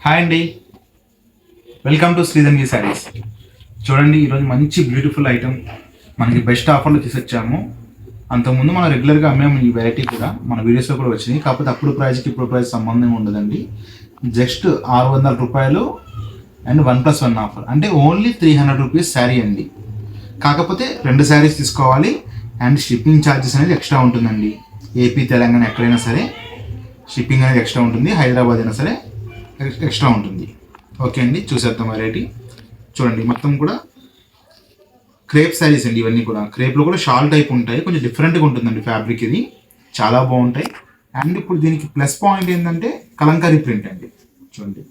Hi అండి, welcome to Sridhanvi saris. చూడండి, ఈరోజు మంచి బ్యూటిఫుల్ ఐటమ్ మనకి బెస్ట్ ఆఫర్లో తీసుకొచ్చాము. అంతకుముందు మనం రెగ్యులర్గా అమ్మేము ఈ వెరైటీ కూడా మన వీడియోస్లో కూడా వచ్చినాయి. కాకపోతే అప్పుడు ప్రైస్కి ఇప్పుడు ప్రైస్ సంబంధం ఉండదండి. జస్ట్ 600 రూపాయలు అండ్ 1+1 ఆఫర్, అంటే ఓన్లీ 300 రూపీస్ శారీ అండి. కాకపోతే 2 శారీస్ తీసుకోవాలి అండ్ షిప్పింగ్ ఛార్జెస్ అనేది ఎక్స్ట్రా ఉంటుందండి. ఏపీ తెలంగాణ ఎక్కడైనా సరే షిప్పింగ్ అనేది ఎక్స్ట్రా ఉంటుంది. హైదరాబాద్ అయినా సరే ఎక్స్ట్రా ఉంటుంది. ఓకే అండి, చూసేద్దాం వెరైటీ. చూడండి, మొత్తం కూడా క్రేప్ శారీస్ అండి. ఇవన్నీ కూడా క్రేప్లో కూడా షాల్ టైప్ ఉంటాయి, కొంచెం డిఫరెంట్గా ఉంటుందండి ఫ్యాబ్రిక్. ఇది చాలా బాగుంటాయి. అండ్ ఇప్పుడు దీనికి ప్లస్ పాయింట్ ఏంటంటే కలంకారీ ప్రింట్ అండి. చూడండి,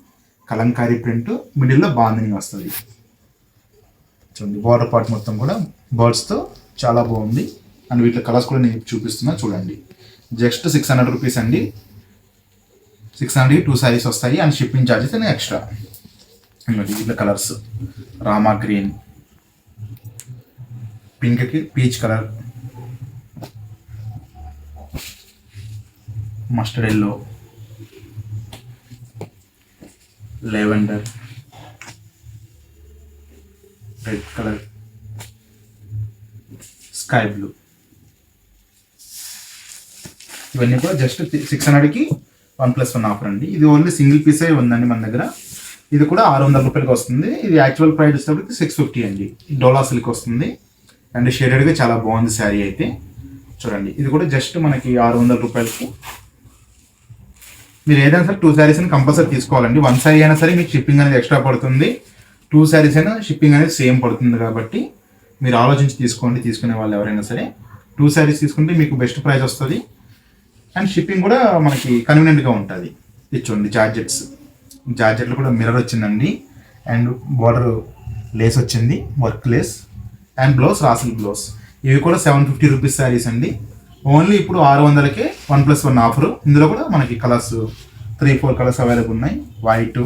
కలంకారీ ప్రింట్ మిడిల్లో బాందిని వస్తుంది. చూడండి, బార్డర్ పార్ట్ మొత్తం కూడా బర్డ్స్తో చాలా బాగుంది. అండ్ వీటిలో కలర్స్ కూడా నేను చూపిస్తున్నా. చూడండి, జస్ట్ 600 రూపీస్ అండి. 600 2 శారీస్ వస్తాయి అండ్ షిప్పింగ్ ఛార్జెస్ అనేది ఎక్స్ట్రా. ఇట్లా కలర్స్ రామా గ్రీన్, పింక్కి peach colour, mustard yellow, lavender, red colour, sky blue. ఇవన్నీ కూడా జస్ట్ 600కి 1+1 ఆఫర్ అండి. ఇది ఓన్లీ సింగిల్ పీసే ఉందండి మన దగ్గర. ఇది కూడా 600 రూపాయలకి వస్తుంది. ఇది యాక్చువల్ ప్రైస్ వచ్చేటప్పటికి 650 అండి. డోలా సిల్క్ వస్తుంది అండ్ షేడెడ్గా చాలా బాగుంది శారీ అయితే. చూడండి, ఇది కూడా జస్ట్ మనకి 600 రూపాయలకి. మీరు ఏదైనా సరే 2 శారీస్ అని కంపల్సరీ తీసుకోవాలండి. 1 శారీ అయినా సరే మీకు షిప్పింగ్ అనేది ఎక్స్ట్రా పడుతుంది. 2 శారీస్ అయినా షిప్పింగ్ అనేది సేమ్ పడుతుంది. కాబట్టి మీరు ఆలోచించి తీసుకోండి. తీసుకునే వాళ్ళు ఎవరైనా సరే 2 శారీస్ తీసుకుంటే మీకు బెస్ట్ ప్రైస్ వస్తుంది అండ్ షిప్పింగ్ కూడా మనకి కన్వీనియంట్గా ఉంటుంది. ఇది చూడండి, జార్జెట్లో కూడా మిర్రర్ వచ్చిందండి అండ్ బార్డర్ లేస్ వచ్చింది, వర్క్ లేస్ అండ్ బ్లౌజ్ రాసిల్ బ్లౌజ్. ఇవి కూడా 750 రూపీస్ శారీస్ అండి. ఓన్లీ ఇప్పుడు 600కే 1+1 ఆఫర్. ఇందులో కూడా మనకి కలర్స్ 3-4 కలర్స్ అవైలబుల్ ఉన్నాయి. White,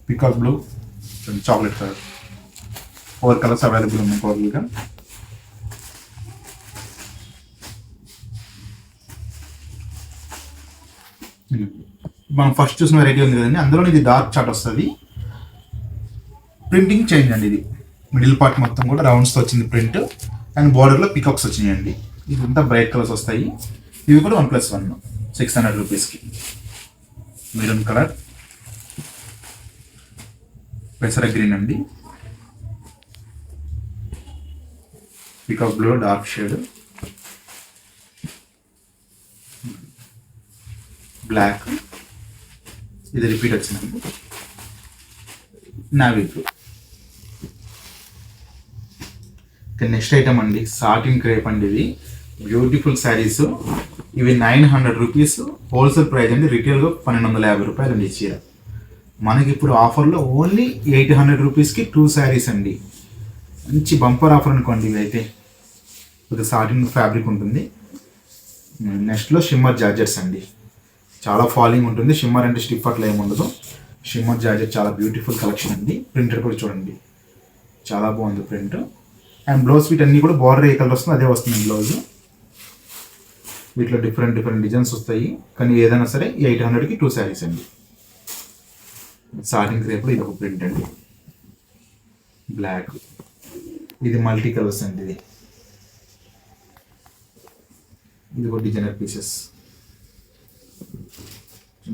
peacock blue, chocolate colour, 4 colours available ఉన్నాయి టోటల్గా. మనం ఫస్ట్ చూసిన వెరైటీ ఉంది కదండి, అందులో ఇది డార్క్ చాట్ వస్తుంది. ప్రింటింగ్ చేంజ్ అండి. ఇది మిడిల్ పార్ట్ మొత్తం కూడా రౌండ్స్తో వచ్చింది ప్రింట్ అండ్ బార్డర్లో పికాక్స్ వచ్చినాయండి. ఇదంతా బ్రైట్ కలర్స్ వస్తాయి. ఇవి కూడా 1+1 600 రూపీస్కి. మెరూన్ కలర్, పెసర గ్రీన్ అండి, peacock blue dark shade, black, ఇది రిపీట్ వచ్చిందండి, నావీ బ్లూ. నెక్స్ట్ ఐటమ్ అండి, సాటిన్ క్రేప్ అండి. ఇది బ్యూటిఫుల్ శారీస్. ఇవి 900 రూపీస్ హోల్సేల్ ప్రైస్ అండి. రిటైల్గా 1250 రూపాయలు అండి ఈ చీర. మనకి ఇప్పుడు ఆఫర్లో ఓన్లీ 800 రూపీస్కి 2 శారీస్ అండి. మంచి బంపర్ ఆఫర్ అనుకోండి. ఇవి అయితే కొద్దిగా సాటిన్ ఫ్యాబ్రిక్ ఉంటుంది. నెక్స్ట్లో షిమ్మర్ జార్జెట్స్ అండి. చాలా ఫాలింగ్ ఉంటుంది. షిమ్మర్ అంటే స్టిఫ్ అట్లా ఏముండదు. షిమ్మర్ జార్జెట్ చాలా బ్యూటిఫుల్ కలెక్షన్ అండి. ప్రింటెడ్ కూడా చూడండి, చాలా బాగుంది ప్రింట్. అండ్ బ్లౌజ్ వీటన్నీ కూడా బార్డర్ ఏ కలర్ వస్తుందో అదే వస్తుంది బ్లౌజ్. వీటిలో డిఫరెంట్ డిజైన్స్ వస్తాయి. కానీ ఏదైనా సరే 800కి 2 శారీస్ అండి. సాటిన్ క్రేప్లో ఇది ఒక ప్రింట్ అండి, బ్లాక్. ఇది మల్టీ కలర్స్ అండి. ఇది ఒక డిజైనర్ పీసెస్.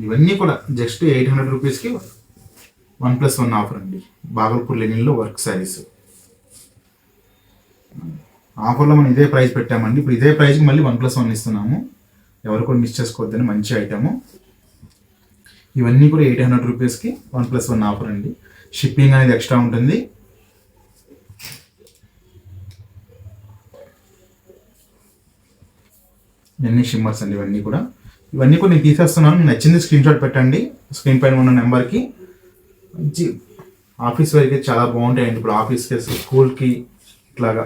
ఇవన్నీ కూడా జస్ట్ 800 రూపీస్కి 1+1 ఆఫర్ అండి. బాగల్పూర్ లెనిన్లో వర్క్ శారీస్. ఆఫర్లో మనం ఇదే ప్రైస్ పెట్టామండి. ఇప్పుడు ఇదే ప్రైస్కి మళ్ళీ 1+1 ఇస్తున్నాము. ఎవరు కూడా మిస్ చేసుకోవద్దని, మంచి ఐటము. ఇవన్నీ కూడా 800 రూపీస్కి 1+1 ఆఫర్ అండి. షిప్పింగ్ అనేది ఎక్స్ట్రా ఉంటుంది. ఇవన్నీ షిమ్మర్స్ అండి. ఇవన్నీ కూడా నేను తీసేస్తున్నాను. నచ్చింది స్క్రీన్ షాట్ పెట్టండి స్క్రీన్ పైన ఉన్న నెంబర్కి. మంచి ఆఫీస్ వేర్కి చాలా బాగుంటాయండి. ఇప్పుడు ఆఫీస్కి, స్కూల్కి ఇట్లాగా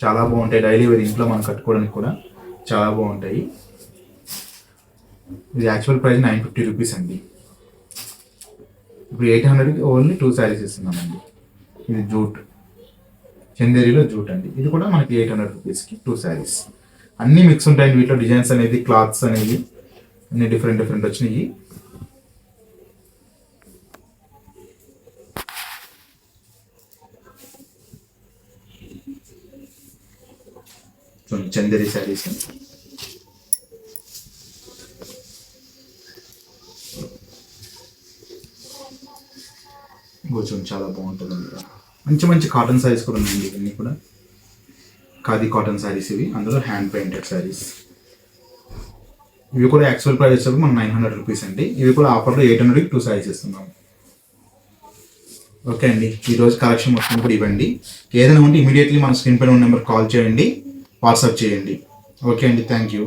చాలా బాగుంటాయి. డైలీ వేర్ ఇంట్లో మనం కట్టుకోవడానికి కూడా చాలా బాగుంటాయి. ఇది యాక్చువల్ ప్రైస్ 950 రూపీస్ అండి. ఇప్పుడు 800కి ఓన్లీ 2 శారీస్ ఇస్తున్నామండి. ఇది జూట్, చందేరిలో జూట్ అండి. ఇది కూడా మనకి 800 రూపీస్కి 2 శారీస్. అన్నీ మిక్స్ ఉంటాయండి వీటిలో. డిజైన్స్ అనేది, క్లాత్స్ అనేది అన్ని డిఫరెంట్ వచ్చినాయి. చూడండి చందేరి శారీస్. చూడండి చాలా బాగుంటుంది. మంచి మంచి కాటన్ శారీస్ కూడా ఉన్నాయండి. ఇవన్నీ కూడా ఖాదీ కాటన్ శారీస్ ఇవి, అందులో హ్యాండ్ పెయింటెడ్ శారీస్. ఇవి కూడా యాక్చువల్ ప్రైస్ వచ్చేప్పుడు మనం 900 రూపీస్ అండి. ఇవి కూడా ఆఫర్లో 800కి 2 శారీస్ ఇస్తున్నాం. ఓకే అండి, ఈరోజు కలెక్షన్ మొత్తం కూడా ఇవ్వండి. ఏదైనా ఉంటే ఇమీడియట్లీ మన స్క్రీన్ పైన ఉన్న నెంబర్ కాల్ చేయండి, వాట్సాప్ చేయండి. ఓకే అండి, థ్యాంక్ యూ.